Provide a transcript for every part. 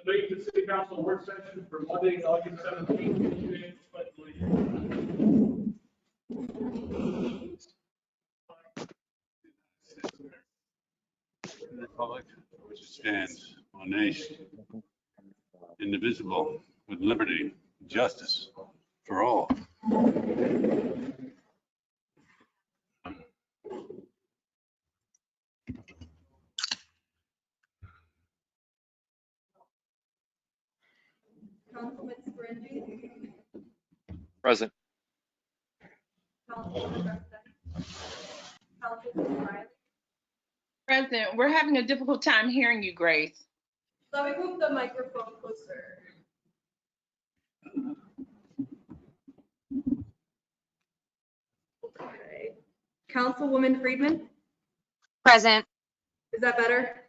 Late to City Council work session for Monday, August 17th. The Republic which stands one nation, indivisible, with liberty and justice for all. Councilman Scaringi. Present. Councilman Riley. President, we're having a difficult time hearing you, Grace. Let me move the microphone closer. Okay. Councilwoman Friedman, Present. is that better?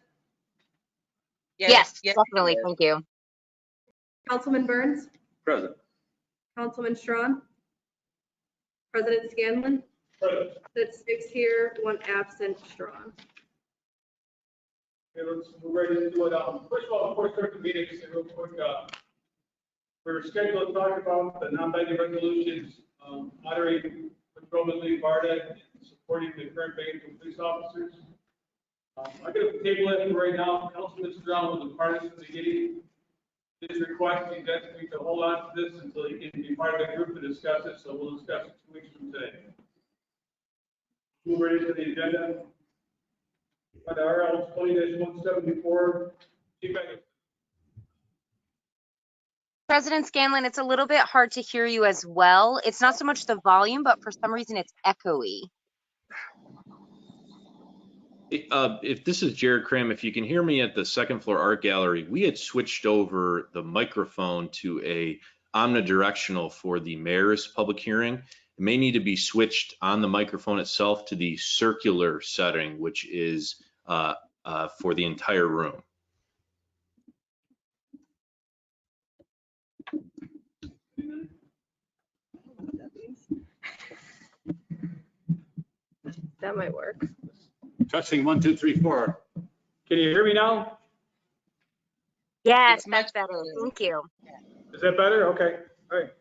Yes, definitely. Thank you. Councilman Burns, Present. Councilman Strawn, President Scanlon. That's 6 here, 1 absent, Strawn. Okay, we're ready to do it. First of all, before we start the meeting, just a real quick, we're scheduled to talk about the non-binding resolutions, moderating patrolman Lee Barda and supporting the current Binghamton police officers. I'm going to table it for right now. Councilman Strawn was a part of this beginning. His request, he's asking me to hold on to this until he can be part of the group to discuss it, so we'll discuss it 2 weeks from today. Move right into the agenda. On RL 20-174, Chief Eggleston. President Scanlon, it's a little bit hard to hear you as well. It's not so much the volume, but for some reason it's echoey. If this is Jared Cram, if you can hear me at the second floor art gallery, we had switched over the microphone to a omnidirectional for the mayor's public hearing. It may need to be switched on the microphone itself to the circular setting, which is for the entire room. That might work. Testing 1, 2, 3, 4. Can you hear me now? Yes, It's much that's better. Thank you. Is that better? Okay, all right.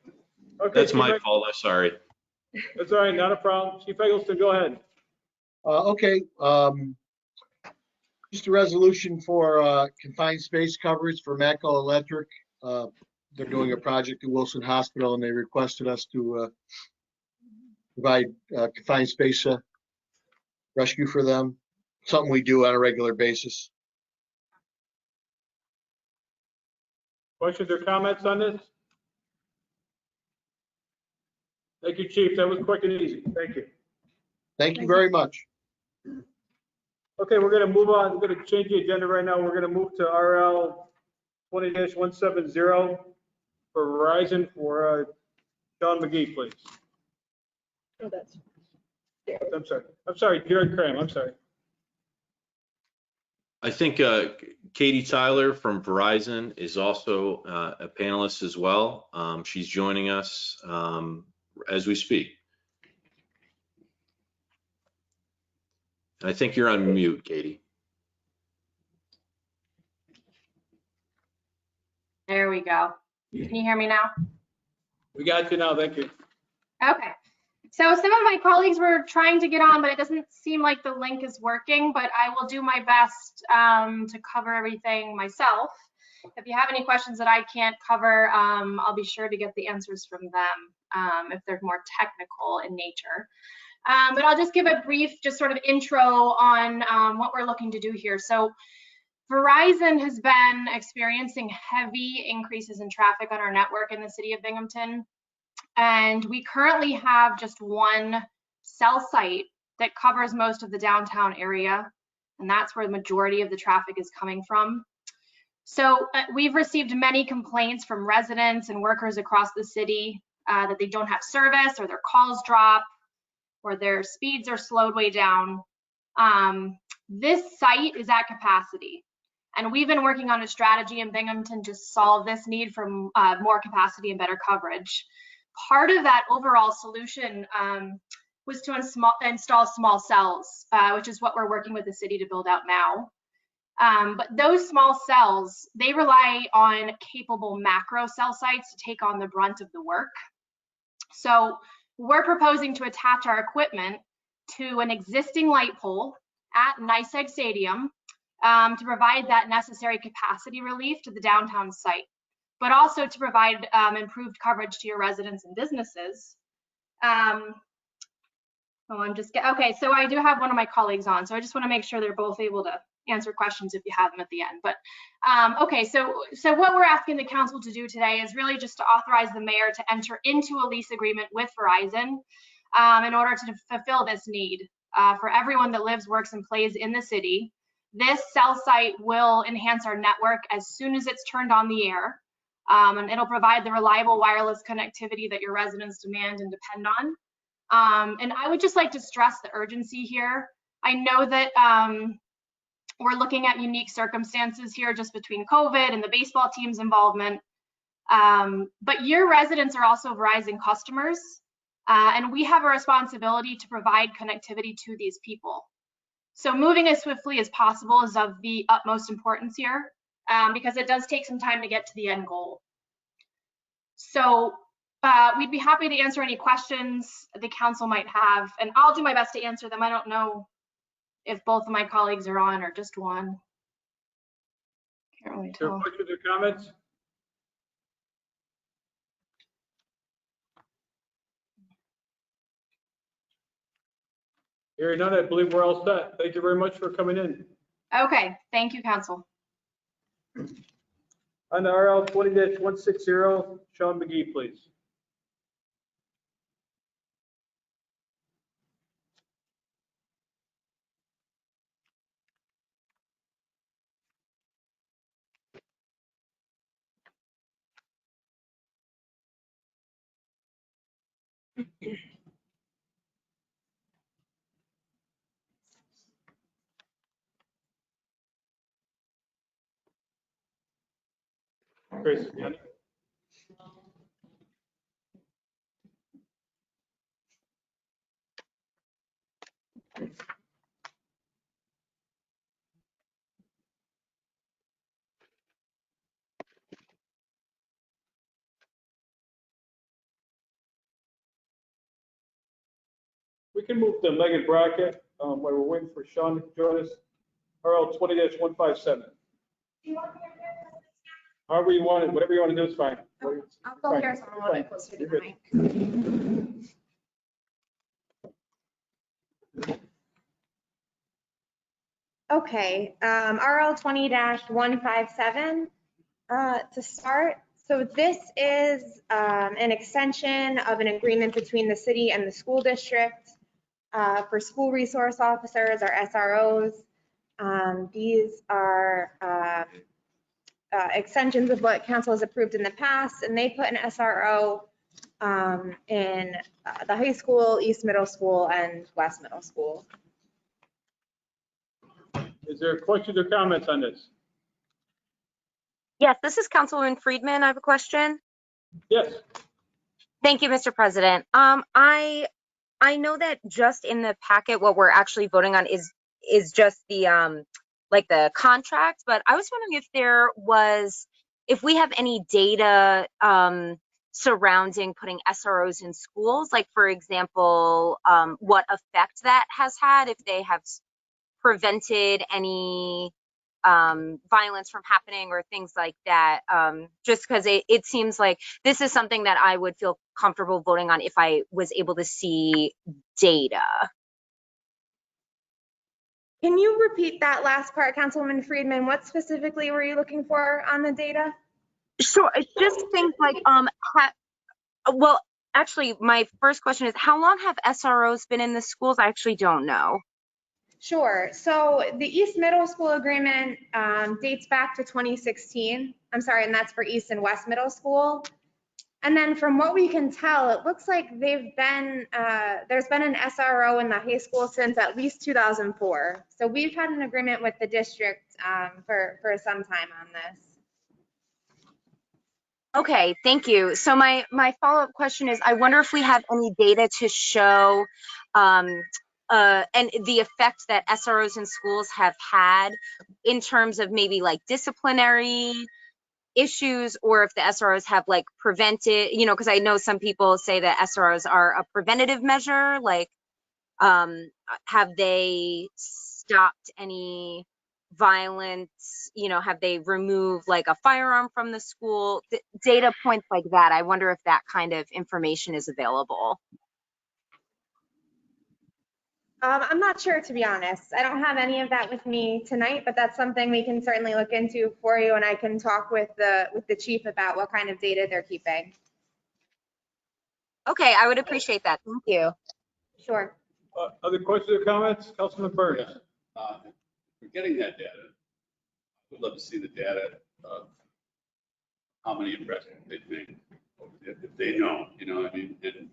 Okay, That's my Chief fault, I'm sorry. That's all right, not a problem. Chief Eggleston, go ahead. Okay, just a resolution for confined space coverage for Matco Electric. They're doing a project at Wilson Hospital and they requested us to provide confined space rescue for them. Something we do on a regular basis. Questions or comments on this? Thank you, Chief. That was quick and easy. Thank you. Thank you very much. Okay, we're going to move on. We're going to change the agenda right now. We're going to move to RL 20-170 for Verizon for Sean McGee, please. Oh, that's. I'm sorry, Jared Cram. I'm sorry. I think Katie Tyler from Verizon is also a panelist as well. She's joining us as we speak. I think you're on mute, Katie. There we go. Can you hear me now? We got you now. Thank you. Okay. So some of my colleagues were trying to get on, but it doesn't seem like the link is working, but I will do my best to cover everything myself. If you have any questions that I can't cover, I'll be sure to get the answers from them if they're more technical in nature. But I'll just give a brief, just sort of intro on what we're looking to do here. So Verizon has been experiencing heavy increases in traffic on our network in the city of Binghamton. And we currently have just one cell site that covers most of the downtown area. And that's where the majority of the traffic is coming from. So we've received many complaints from residents and workers across the city that they don't have service, or their calls drop, or their speeds are slowed way down. This site is at capacity. And we've been working on a strategy in Binghamton to solve this need for more capacity and better coverage. Part of that overall solution was to install small cells, which is what we're working with the city to build out now. But those small cells, they rely on capable macro cell sites to take on the brunt of the work. So we're proposing to attach our equipment to an existing light pole at NYSEG Stadium to provide that necessary capacity relief to the downtown site, but also to provide improved coverage to your residents and businesses. Okay, so I do have one of my colleagues on, so I just want to make sure they're both able to answer questions if you have them at the end. But okay, so what we're asking the council to do today is really just to authorize the mayor to enter into a lease agreement with Verizon in order to fulfill this need for everyone that lives, works, and plays in the city. This cell site will enhance our network as soon as it's turned on the air, and it'll provide the reliable wireless connectivity that your residents demand and depend on. And I would just like to stress the urgency here. I know that we're looking at unique circumstances here just between COVID and the baseball team's involvement. But your residents are also Verizon customers, and we have a responsibility to provide connectivity to these people. So moving as swiftly as possible is of the utmost importance here, because it does take some time to get to the end goal. So we'd be happy to answer any questions the council might have, and I'll do my best to answer them. I don't know if both of my colleagues are on or just one. Can't really tell. Questions or comments? Hearing none, I believe we're all set. Thank you very much for coming in. Okay, thank you, council. On the RL 20-160, Sean McGee, please. Chris. We can move to Megan Brackett while we're waiting for Sean to join us. RL 20-157. However you want it, whatever you want to do is fine. I'll go here so I'm a little bit closer to the mic. Okay, RL 20-157 to start. So this is an extension of an agreement between the city and the school district for school resource officers, or SROs. These are extensions of what council has approved in the past, and they put an SRO in the high school, East Middle School, and West Middle School. Is there questions or comments on this? Yes, this is Councilwoman Friedman. I have a question. Yes. Thank you, Mr. President. I know that just in the packet, what we're actually voting on is just the like the contract, but I was wondering if we have any data surrounding putting SROs in schools, like for example, what effect that has had, if they have prevented any violence from happening or things like that, just because it seems like this is something that I would feel comfortable voting on if I was able to see data. Can you repeat that last part, Councilwoman Friedman? What specifically were you looking for on the data? Sure, it's just things like, well, actually, my first question is, how long have SROs been in the schools? I actually don't know. Sure. So the East Middle School agreement dates back to 2016. I'm sorry, and that's for East and West Middle School. And then from what we can tell, it looks like there's been an SRO in the high school since at least 2004. So we've had an agreement with the district for some time on this. Okay, thank you. So my follow-up question is, I wonder if we have any data to show and the effect that SROs in schools have had in terms of maybe like disciplinary issues, or if the SROs have like prevented, you know, because I know some people say that SROs are a preventative measure, like have they stopped any violence, you know, have they removed like a firearm from the school, data points like that. I wonder if that kind of information is available. I'm not sure, to be honest. I don't have any of that with me tonight, but that's something we can certainly look into for you, and I can talk with the chief about what kind of data they're keeping. Okay, I would appreciate that. Thank you. Sure. Other questions or comments? Councilman Burns? We're getting that data. We'd love to see the data of how many arrests they've made, if they know, you know, I mean, and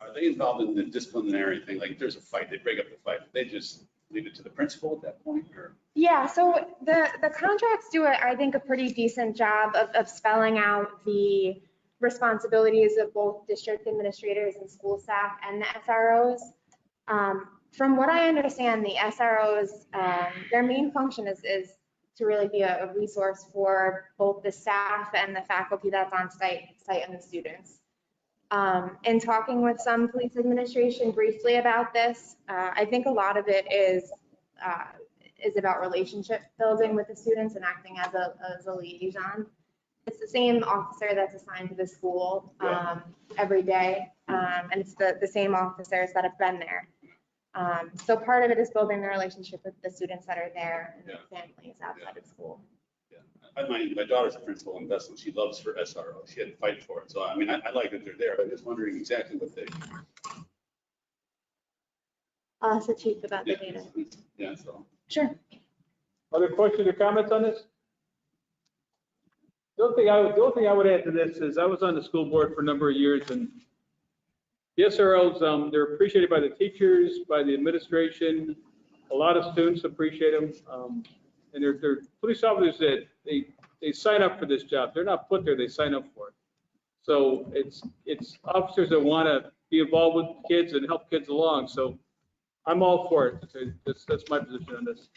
are they involved in the disciplinary thing? Like if there's a fight, they break up the fight. They just leave it to the principal at that point, or? Yeah, so the contracts do, I think, a pretty decent job of spelling out the responsibilities of both district administrators and school staff and the SROs. From what I understand, the SROs, their main function is to really be a resource for both the staff and the faculty that's on site and the students. In talking with some police administration briefly about this, I think a lot of it is about relationship building with the students and acting as a liaison. It's the same officer that's assigned to the school every day, and it's the same officers that have been there. So part of it is building the relationship with the students that are there and their families outside of school. My daughter's a principal in Bethel. She loves her SRO. She had to fight for it. So, I mean, I like that they're there. I'm just wondering exactly what they. I'll ask the chief about the data. Yeah, so. Sure. Other questions or comments on this? The only thing I would add to this is I was on the school board for a number of years, and the SROs, they're appreciated by the teachers, by the administration. A lot of students appreciate them. And they're police officers that they sign up for this job. They're not put there, they sign up for it. So it's officers that want to be involved with kids and help kids along. So I'm all for it. That's my position on this.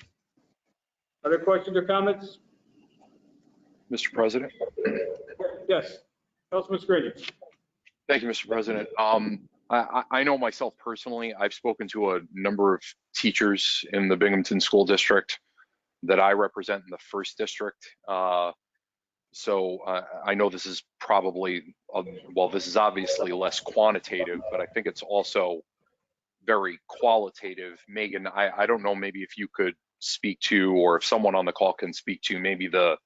Other questions or comments? Mr. President. Yes, Councilman Scrange. Thank you, Mr. President. I know myself personally, I've spoken to a number of teachers in the Binghamton School District that I represent in the first district. So I know this is probably, well, this is obviously less quantitative, but I think it's also very qualitative. Megan, I don't know, maybe if you could speak to, or if someone on the call can speak to maybe the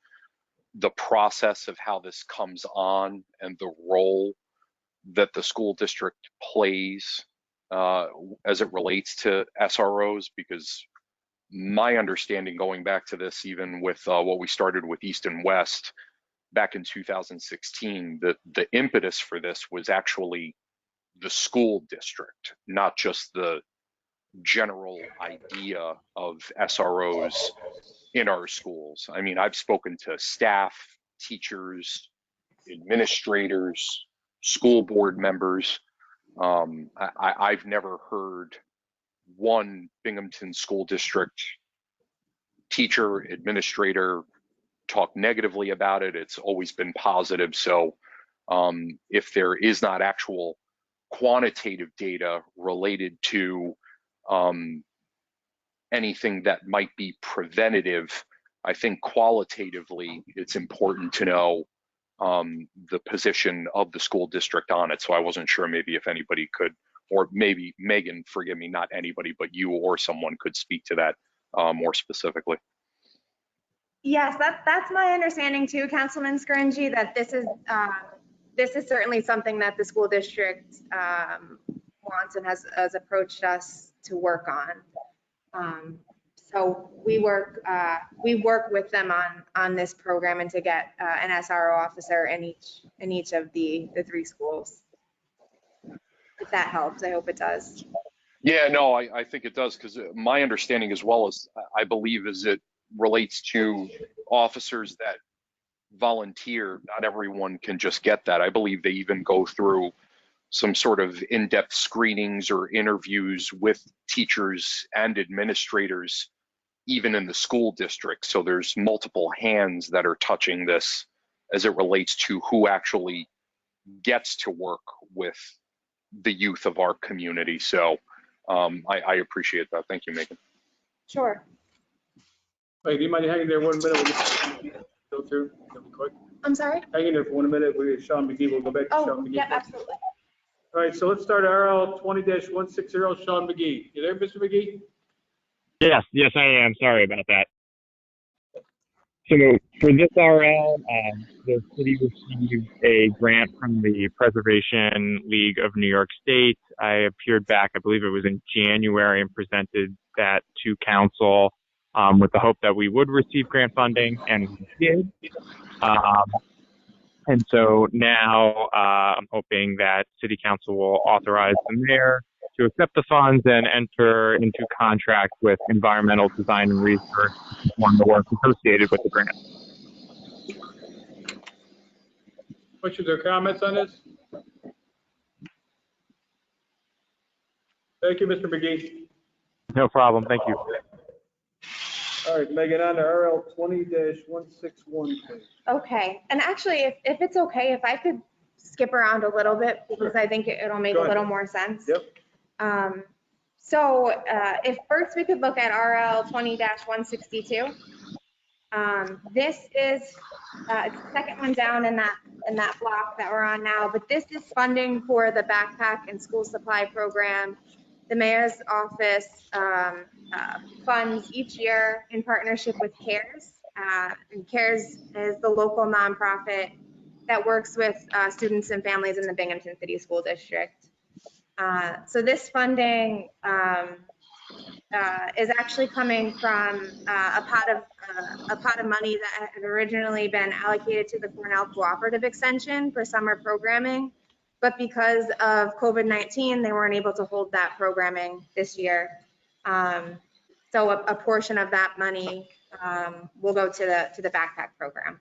process of how this comes on and the role that the school district plays as it relates to SROs, because my understanding going back to this, even with what we started with East and West back in 2016, the impetus for this was actually the school district, not just the general idea of SROs in our schools. I mean, I've spoken to staff, teachers, administrators, school board members. I've never heard one Binghamton School District teacher, administrator talk negatively about it. It's always been positive. So if there is not actual quantitative data related to anything that might be preventative, I think qualitatively it's important to know the position of the school district on it. So I wasn't sure maybe if anybody could, or maybe Megan, forgive me, not anybody, but you or someone could speak to that more specifically. Yes, that's my understanding too, Councilman Scaringi, that this is certainly something that the school district wants and has approached us to work on. So we work with them on this program and to get an SRO officer in each of the 3 schools. If that helps, I hope it does. Yeah, no, I think it does, because my understanding as well as I believe is it relates to officers that volunteer. Not everyone can just get that. I believe they even go through some sort of in-depth screenings or interviews with teachers and administrators, even in the school district. So there's multiple hands that are touching this as it relates to who actually gets to work with the youth of our community. So I appreciate that. Thank you, Megan. Sure. Wait, do you mind hanging there 1 minute? Go through, that'll be quick. I'm sorry? Hang in there for 1 minute. We Sean McGee. We'll go back to Oh, Sean McGee. yeah, first. absolutely. All right, so let's start RL 20-160, Sean McGee. You there, Mr. McGee? Yes, I am. Sorry about that. So for this RL, the city received a grant from the Preservation League of New York State. I appeared back, I believe it was in January, and presented that to council with the hope that we would receive grant funding, and we did. And so now I'm hoping that city council will authorize the mayor to accept the funds and enter into contract with environmental design and research to perform the work associated with the grant. Questions or comments on this? Thank you, Mr. McGee. No problem. Thank you. All right, Megan, on to RL 20-161, please. Okay, and actually, if it's okay, if I could skip around a little bit, because I think it'll make Go a ahead. little more sense. Yep. So if first we could look at RL 20-162. This is the second one down in that block that we're on now, but this is funding for the backpack and school supply program. The mayor's office funds each year in partnership with CARES. And CARES is the local nonprofit that works with students and families in the Binghamton City School District. So this funding is actually coming from a pot of money that had originally been allocated to the Cornell Cooperative Extension for summer programming. But because of COVID-19, they weren't able to hold that programming this year. So a portion of that money will go to the backpack program.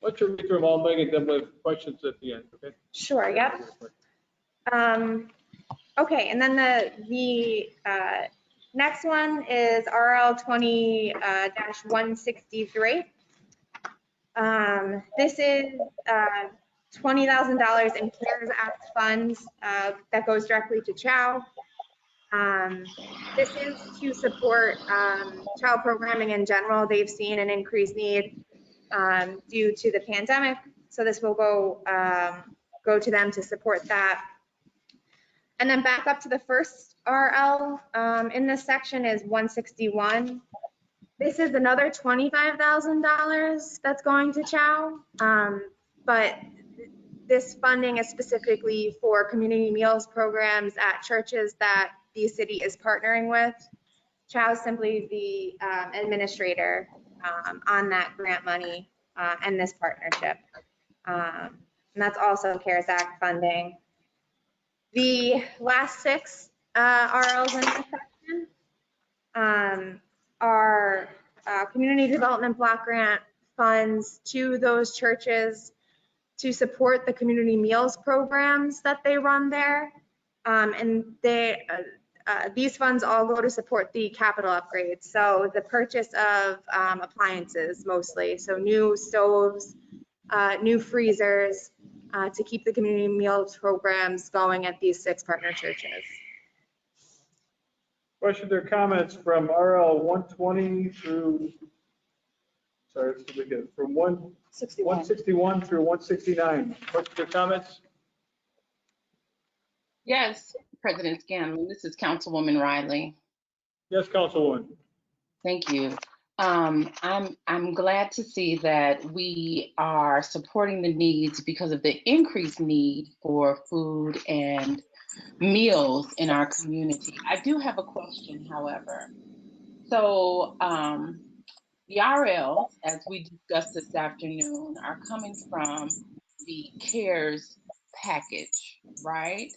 What's your read through of all, Megan, then with questions at the end, okay? Sure, yep. Okay, and then the next one is RL 20-163. This is $20,000 in CARES Act funds that goes directly to CHOW. This is to support child programming in general. They've seen an increased need due to the pandemic, so this will go to them to support that. And then back up to the first RL in this section is 161. This is another $25,000 that's going to CHOW, but this funding is specifically for community meals programs at churches that the city is partnering with. CHOW is simply the administrator on that grant money and this partnership. And that's also CARES Act funding. The last six RLs in this section are community development block grant funds to those churches to support the community meals programs that they run there. And these funds all go to support the capital upgrades. So the purchase of appliances mostly. So new stoves, new freezers to keep the community meals programs going at these 6 partner churches. Questions or comments from RL 120 through, sorry, let's see, we get from 161 through 169. Questions or comments? Yes, President Scanlon, this is Councilwoman Riley. Yes, Councilwoman. Thank you. I'm glad to see that we are supporting the needs because of the increased need for food and meals in our community. I do have a question, however. So the RLs, as we discussed this afternoon, are coming from the CARES package, right?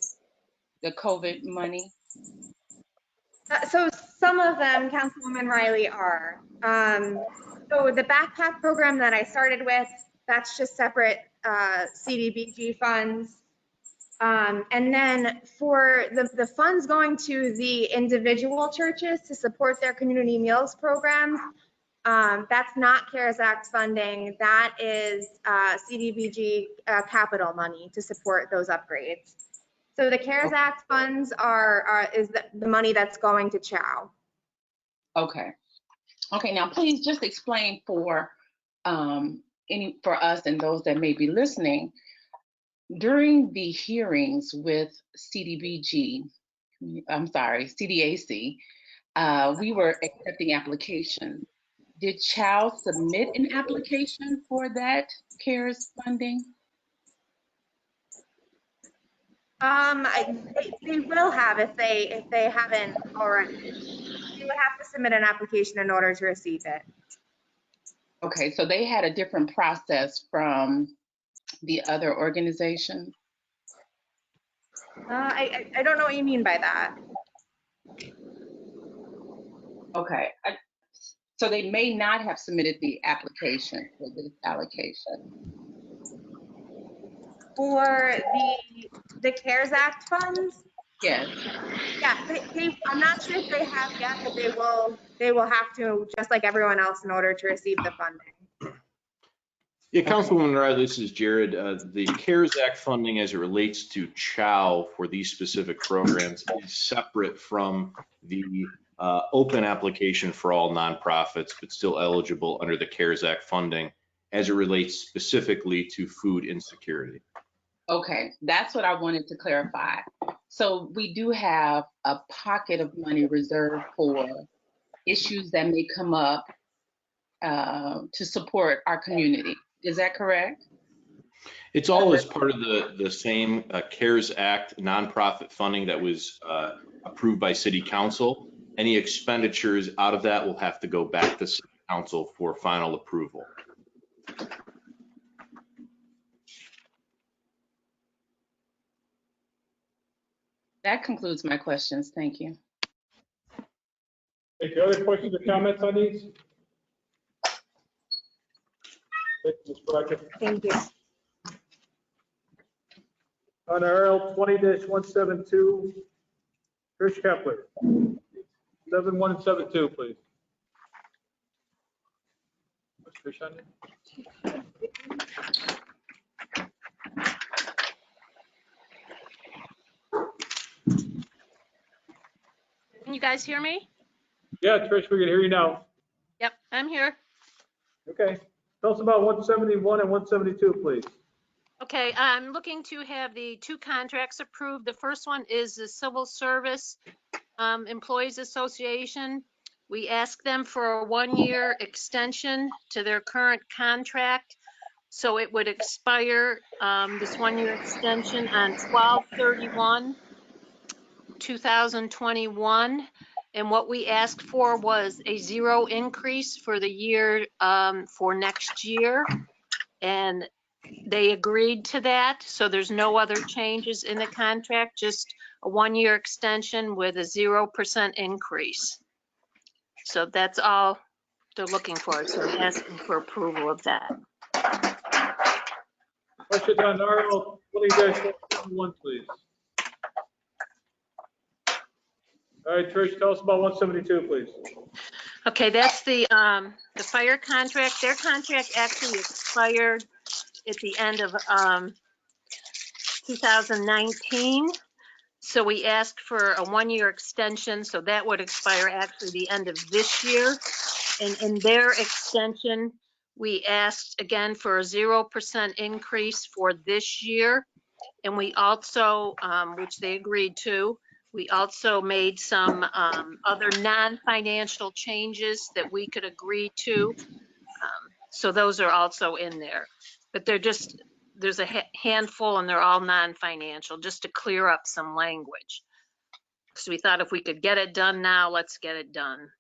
The COVID money. So some of them, Councilwoman Riley, are. So the backpack program that I started with, that's just separate CDBG funds. And then for the funds going to the individual churches to support their community meals programs, that's not CARES Act funding. That is CDBG capital money to support those upgrades. So the CARES Act funds is the money that's going to CHOW. Okay. Okay, now please just explain for us and those that may be listening, during the hearings with CDAC, we were accepting applications. Did CHOW submit an application for that CARES funding? They will have if they haven't already. You would have to submit an application in order to receive it. Okay, so they had a different process from the other organization? I don't know what you mean by that. Okay, so they may not have submitted the application for this allocation. For the CARES Act funds? Yes. Yeah, I'm not sure if they have yet, but they will have to, just like everyone else, in order to receive the funding. Yeah, Councilwoman Riley, this is Jared. The CARES Act funding as it relates to CHOW for these specific programs is separate from the open application for all nonprofits, but still eligible under the CARES Act funding as it relates specifically to food insecurity. Okay, that's what I wanted to clarify. So we do have a pocket of money reserved for issues that may come up to support our community. Is that correct? It's all as part of the same CARES Act nonprofit funding that was approved by City Council. Any expenditures out of that will have to go back to City Council for final approval. That concludes my questions. Thank you. Thank you. Other questions or comments on these? Thank you, Ms. Brackett. Thank you. On RL 20-172, Trish Kepler. 7172, please. What's Trish on there? Can you guys hear me? Yeah, Trish, we can hear you now. Yep, I'm here. Okay. Tell us about 171 and 172, please. Okay, I'm looking to have the two contracts approved. The first one is the Civil Service Employees Association. We asked them for a 1-year extension to their current contract. So it would expire, this 1-year extension on 12/31/2021. And what we asked for was a 0 increase for the year for next year. And they agreed to that. So there's no other changes in the contract, just a 1-year extension with a 0% increase. So that's all they're looking for. So I'm asking for approval of that. Question on RL 20-171, please. All right, Trish, tell us about 172, please. Okay, that's the fire contract. Their contract actually expired at the end of 2019. So we asked for a 1-year extension, so that would expire actually the end of this year. And in their extension, we asked again for a 0% increase for this year. And we also, which they agreed to, we also made some other non-financial changes that we could agree to. So those are also in there. But they're just, there's a handful and they're all non-financial, just to clear up some language. So we thought if we could get it done now, let's get it done.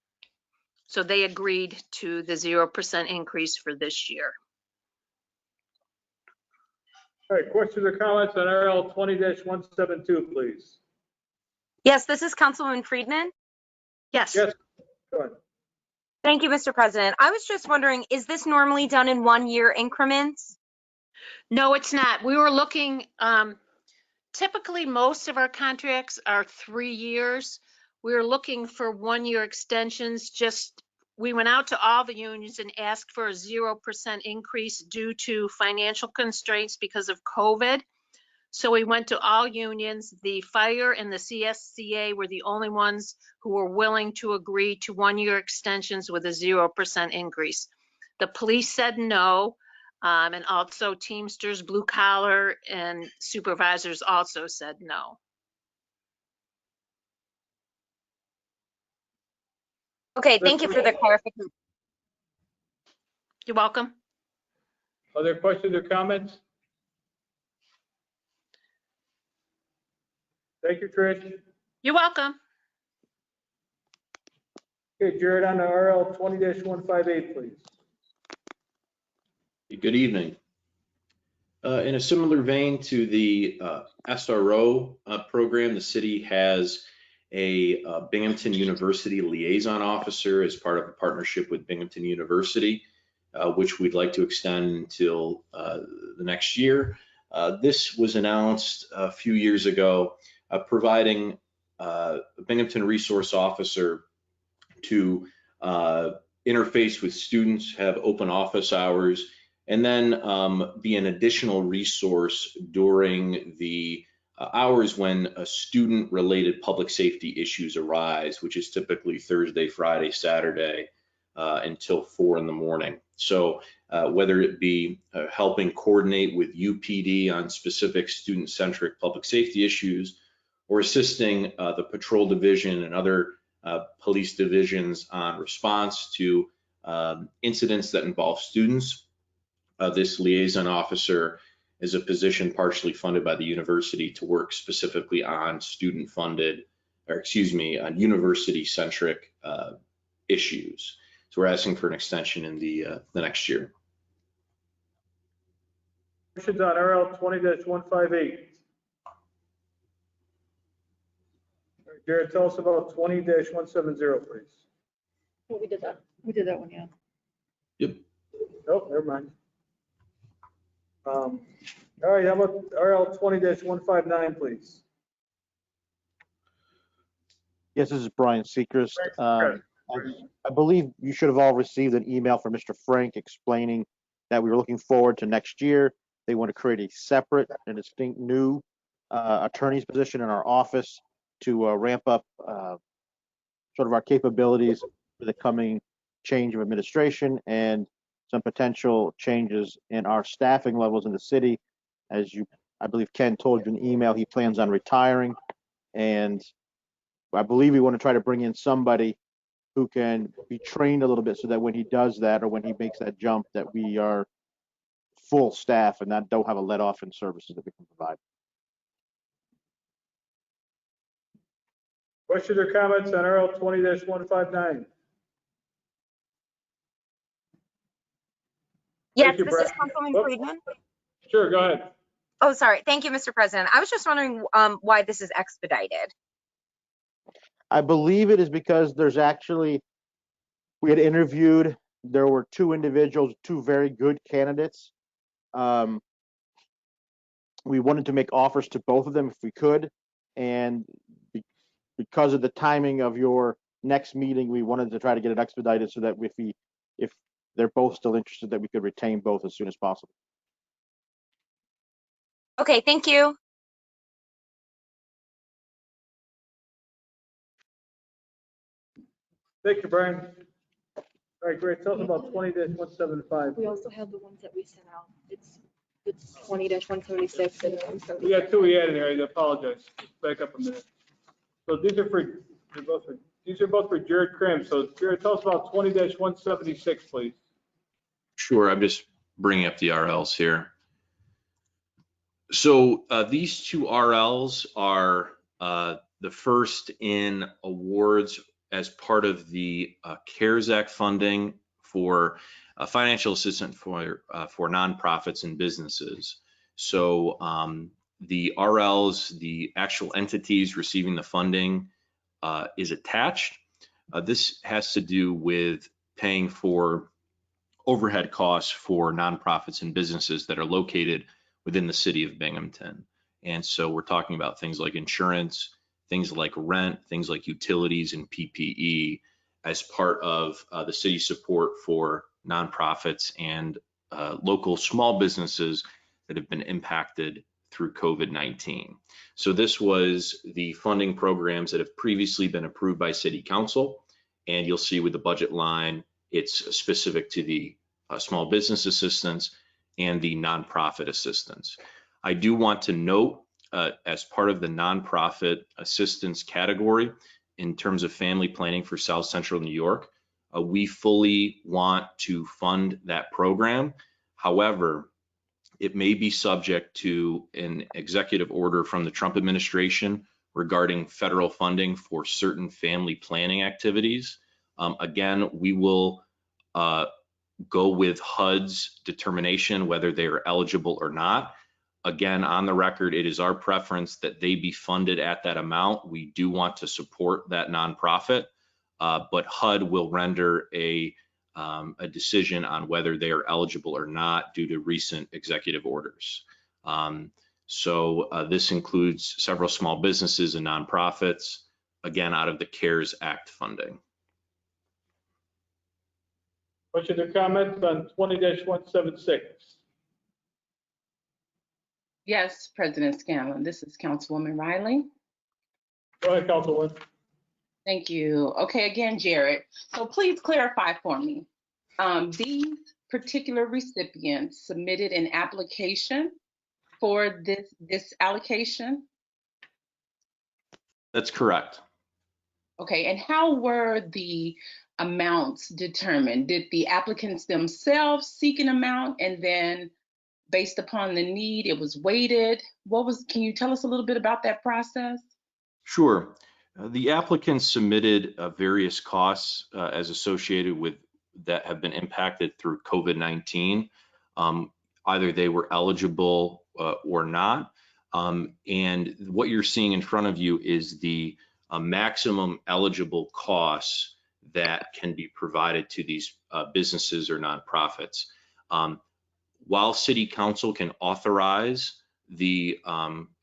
So they agreed to the 0% increase for this year. All right, questions or comments on RL 20-172, please? Yes, this is Councilwoman Friedman. Yes. Yes, go ahead. Thank you, Mr. President. I was just wondering, is this normally done in 1-year increments? No, it's not. We were looking, typically most of our contracts are 3 years. We were looking for 1-year extensions. We went out to all the unions and asked for a 0% increase due to financial constraints because of COVID. So we went to all unions. The fire and the CSCA were the only ones who were willing to agree to 1-year extensions with a 0% increase. The police said no, and also Teamsters, blue collar, and supervisors also said no. Okay, thank you for the clarification. You're welcome. Other questions or comments? Thank you, Trish. You're welcome. Okay, Jared, on the RL 20-158, please. Good evening. In a similar vein to the SRO program, the city has a Binghamton University liaison officer as part of a partnership with Binghamton University, which we'd like to extend until the next year. This was announced a few years ago, providing a Binghamton resource officer to interface with students, have open office hours, and then be an additional resource during the hours when student-related public safety issues arise, which is typically Thursday, Friday, Saturday, until 4 in the morning. So whether it be helping coordinate with UPD on specific student-centric public safety issues, or assisting the patrol division and other police divisions on response to incidents that involve students. This liaison officer is a position partially funded by the university to work specifically on student-funded, or excuse me, on university-centric issues. So we're asking for an extension in the next year. Questions on RL 20-158? Jared, tell us about 20-170, please. We did that. We did that one, yeah. Yep. Oh, never mind. All right, how about RL 20-159, please? Yes, this is Brian Seacrest. I believe you should have all received an email from Mr. Frank explaining that we were looking forward to next year. They want to create a separate and distinct new attorney's position in our office to ramp up sort of our capabilities for the coming change of administration and some potential changes in our staffing levels in the city. As I believe Ken told you in email, he plans on retiring, and I believe we want to try to bring in somebody who can be trained a little bit so that when he does that, or when he makes that jump, that we are full staff and that don't have a let off in services that we can provide. Questions or comments on RL 20-159? Yes, you, this is Brett. Councilman Friedman. Sure, go ahead. Oh, sorry. Thank you, Mr. President. I was just wondering why this is expedited. I believe it is because we had interviewed, there were 2 individuals, 2 very good candidates. We wanted to make offers to both of them if we could, and because of the timing of your next meeting, we wanted to try to get it expedited so that if they're both still interested, that we could retain both as soon as possible. Okay, thank you. Thank you, Brian. All right, great. Tell us about 20-175. We also have the ones that we sent out. It's 20-176 and 170. We got 2 we added here. I apologize. Back up a minute. So these are both for Jared Krim. So Jared, tell us about 20-176, please. Sure, I'm just bringing up the RLs here. So these 2 RLs are the first in awards as part of the CARES Act funding for financial assistance for nonprofits and businesses. So the RLs, the actual entities receiving the funding is attached. This has to do with paying for overhead costs for nonprofits and businesses that are located within the city of Binghamton. And so we're talking about things like insurance, things like rent, things like utilities and PPE as part of the city's support for nonprofits and local small businesses that have been impacted through COVID-19. So this was the funding programs that have previously been approved by City Council. And you'll see with the budget line, it's specific to the small business assistance and the nonprofit assistance. I do want to note, as part of the nonprofit assistance category, in terms of family planning for South Central New York, we fully want to fund that program. However, it may be subject to an executive order from the Trump administration regarding federal funding for certain family planning activities. Again, we will go with HUD's determination whether they are eligible or not. Again, on the record, it is our preference that they be funded at that amount. We do want to support that nonprofit, but HUD will render a decision on whether they are eligible or not due to recent executive orders. So this includes several small businesses and nonprofits, again, out of the CARES Act funding. Questions or comments on 20-176? Yes, President Scanlon, this is Councilwoman Riley. Go ahead, Councilwoman. Thank you. Okay, again, Jared, so please clarify for me. These particular recipients submitted an application for this allocation? That's correct. Okay, and how were the amounts determined? Did the applicants themselves seek an amount and then based upon the need, it was weighted? Can you tell us a little bit about that process? Sure. The applicants submitted various costs as associated with that have been impacted through COVID-19. Either they were eligible or not. And what you're seeing in front of you is the maximum eligible costs that can be provided to these businesses or nonprofits. While City Council can authorize the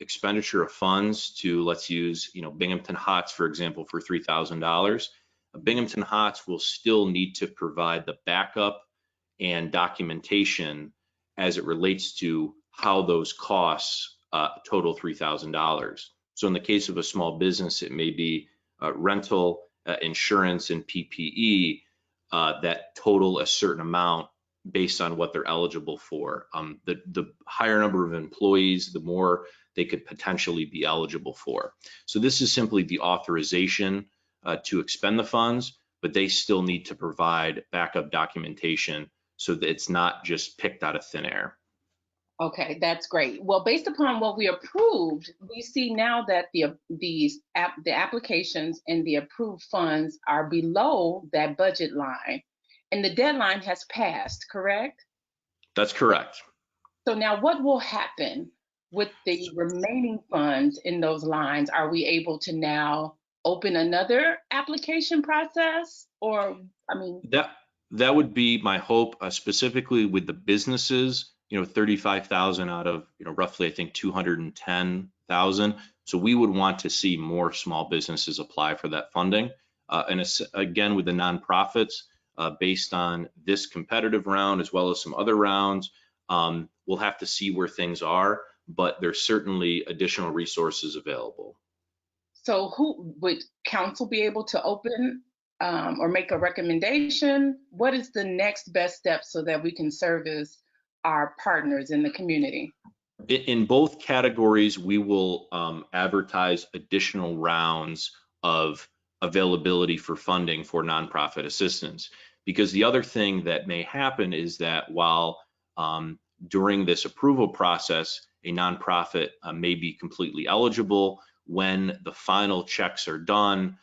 expenditure of funds to, let's use, Binghamton Hots, for example, for $3,000, Binghamton Hots will still need to provide the backup and documentation as it relates to how those costs total $3,000. So in the case of a small business, it may be rental, insurance, and PPE that total a certain amount based on what they're eligible for. The higher number of employees, the more they could potentially be eligible for. So this is simply the authorization to expend the funds, but they still need to provide backup documentation so that it's not just picked out of thin air. Okay, that's great. Well, based upon what we approved, we see now that the applications and the approved funds are below that budget line, and the deadline has passed, correct? That's correct. So now what will happen with the remaining funds in those lines? Are we able to now open another application process? Or, that would be my hope, specifically with the businesses, 35,000 out of, roughly, I think 210,000. So we would want to see more small businesses apply for that funding. And again, with the nonprofits, based on this competitive round, as well as some other rounds, we'll have to see where things are, but there's certainly additional resources available. So who would council be able to open or make a recommendation? What is the next best step so that we can service our partners in the community? In both categories, we will advertise additional rounds of availability for funding for nonprofit assistance. Because the other thing that may happen is that while during this approval process, a nonprofit may be completely eligible, when the final checks are done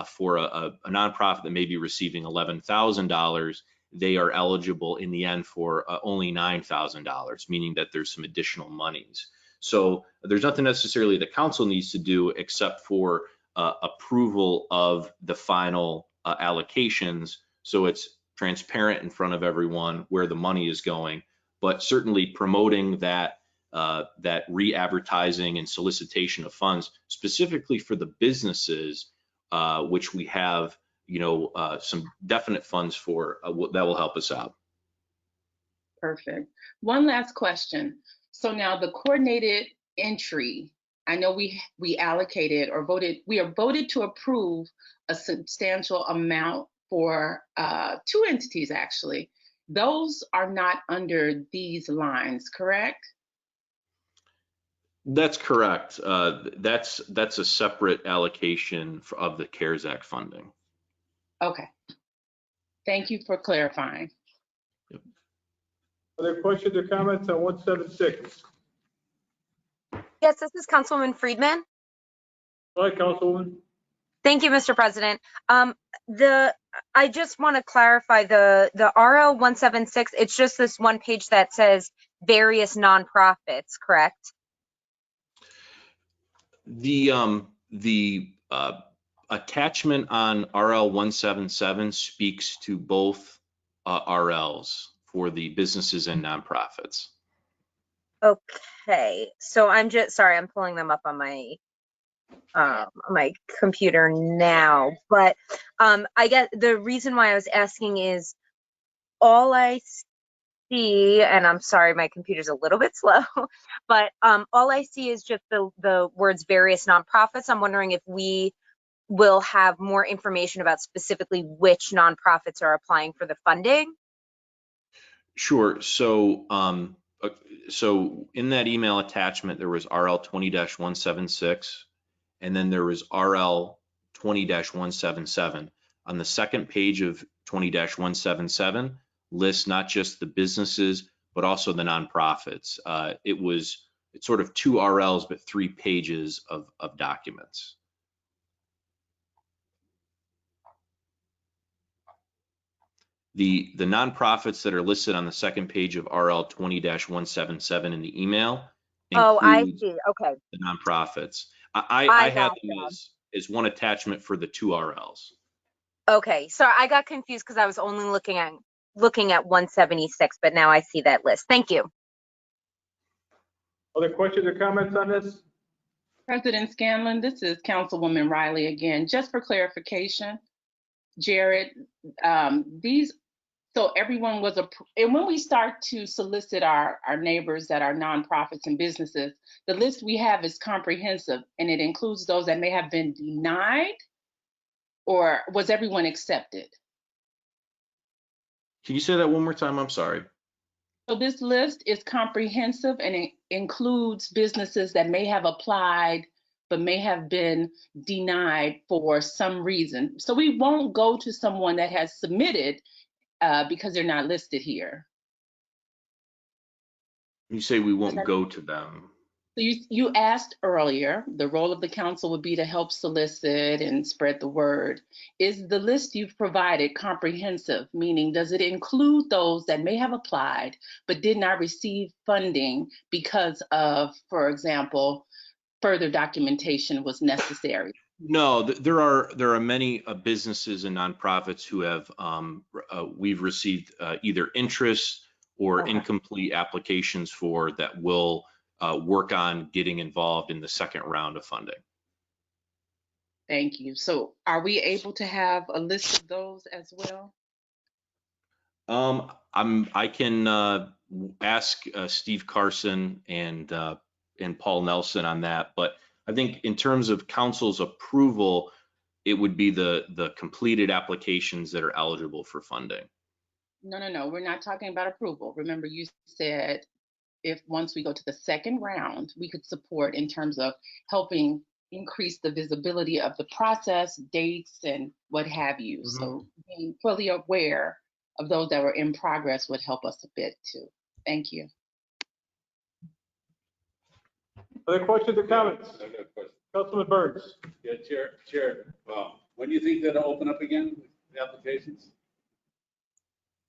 for a nonprofit that may be receiving $11,000, they are eligible in the end for only $9,000, meaning that there's some additional monies. So there's nothing necessarily the council needs to do except for approval of the final allocations. So it's transparent in front of everyone where the money is going, but certainly promoting that that re-advertising and solicitation of funds specifically for the businesses, which we have, some definite funds for that will help us out. Perfect. One last question. So now the coordinated entry, I know we allocated or voted, we are voted to approve a substantial amount for 2 entities actually. Those are not under these lines, correct? That's correct. That's a separate allocation of the CARES Act funding. Okay. Thank you for clarifying. Other questions or comments on 176? Yes, this is Councilwoman Friedman. Go ahead, Councilwoman. Thank you, Mr. President. I just want to clarify the RL 176. It's just this one page that says various nonprofits, correct? The attachment on RL 177 speaks to both RLs for the businesses and nonprofits. Okay, so I'm just sorry, I'm pulling them up on my computer now, but I get the reason why I was asking is all I see, and I'm sorry, my computer's a little bit slow, but all I see is just the words various nonprofits. I'm wondering if we will have more information about specifically which nonprofits are applying for the funding. Sure. So in that email attachment, there was RL 20-176, and then there was RL 20-177. On the second page of 20-177 lists not just the businesses, but also the nonprofits. It's sort of 2 RLs, but 3 pages of documents. The nonprofits that are listed on the second page of RL 20-177 in the email Oh, I include see. Okay. the nonprofits. I have them gotcha. as one attachment for the 2 RLs. Okay, so I got confused because I was only looking at 176, but now I see that list. Thank you. Other questions or comments on this? President Scanlon, this is Councilwoman Riley again. Just for clarification, Jared, so everyone was, and when we start to solicit our neighbors that are nonprofits and businesses, the list we have is comprehensive and it includes those that may have been denied, or was everyone accepted? Can you say that one more time? I'm sorry. So this list is comprehensive and it includes businesses that may have applied but may have been denied for some reason. So we won't go to someone that has submitted because they're not listed here. You say we won't go to them. So you asked earlier, the role of the council would be to help solicit and spread the word. Is the list you've provided comprehensive? Meaning, does it include those that may have applied but did not receive funding because of, for example, further documentation was necessary? No, there are many businesses and nonprofits who have we've received either interest or incomplete applications for that will work on getting involved in the second round of funding. Thank you. So are we able to have a list of those as well? I can ask Steve Carson and Paul Nelson on that, but I think in terms of council's approval, it would be the completed applications that are eligible for funding. No, we're not talking about approval. Remember, you said if once we go to the second round, we could support in terms of helping increase the visibility of the process, dates, and what have you. Mm-hmm. So being fully aware of those that were in progress would help us a bit too. Thank you. Other questions or comments? I got a question. Councilman Burns. Yeah, Chair. When do you think that'll open up again, the applications?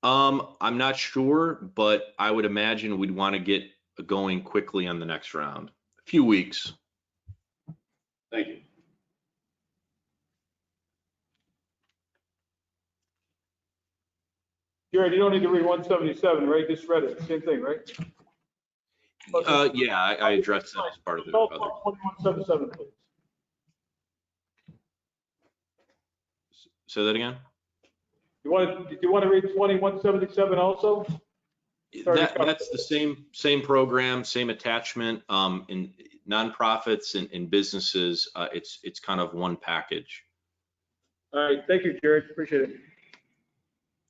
I'm not sure, but I would imagine we'd want to get going quickly on the next round. A few weeks. Thank you. Jared, you don't need to read 177, right? Just read it, same thing, right? Yeah, I addressed that as part of the Call other. for 2177, please. Say that again? Did you want to read 2177 also? That's the same program, same attachment, in nonprofits and businesses. It's kind of one package. All right, thank you, Jared, appreciate it.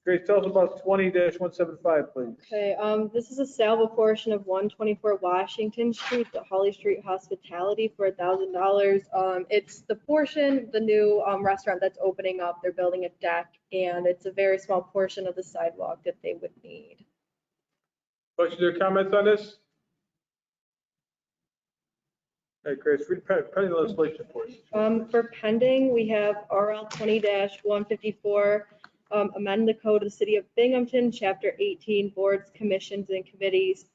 Grace, tell us about 20-175, please. Okay, this is a sale of a portion of 124 Washington Street, the Holly Street Hospitality for $1,000. It's the portion, the new restaurant that's opening up. They're building a deck, and it's a very small portion of the sidewalk that they would need. Questions or comments on this? All right, Grace, read pending legislation for us. For pending, we have RL 20-154, amend the code of the city of Binghamton, chapter 18, boards, commissions, and committees.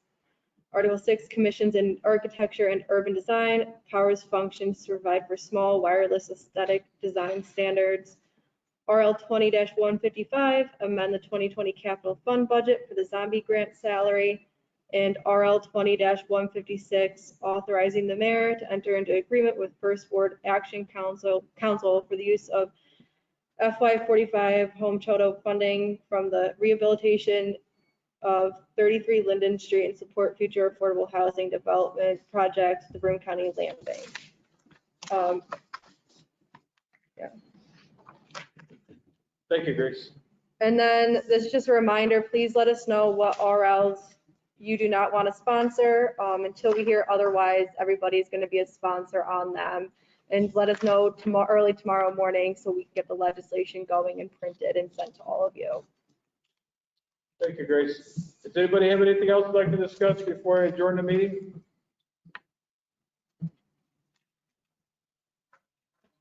Article 6, commissions in architecture and urban design, powers, functions to provide for small wireless aesthetic design standards. RL 20-155, amend the 2020 capital fund budget for the zombie grant salary. And RL 20-156, authorizing the mayor to enter into agreement with First Ward Action Council for the use of FY45 home total funding from the rehabilitation of 33 Linden Street and support future affordable housing development projects, the Broome County Land Bank. Yeah. Thank you, Grace. And then this is just a reminder, please let us know what RLs you do not want to sponsor. Until we hear otherwise, everybody's going to be a sponsor on them. And let us know early tomorrow morning so we can get the legislation going and printed and sent to all of you. Thank you, Grace. Does anybody have anything else they'd like to discuss before I adjourn the meeting?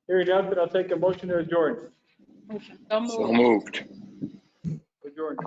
Hearing none, then I'll take a motion to adjourn. So moved. Adjourn.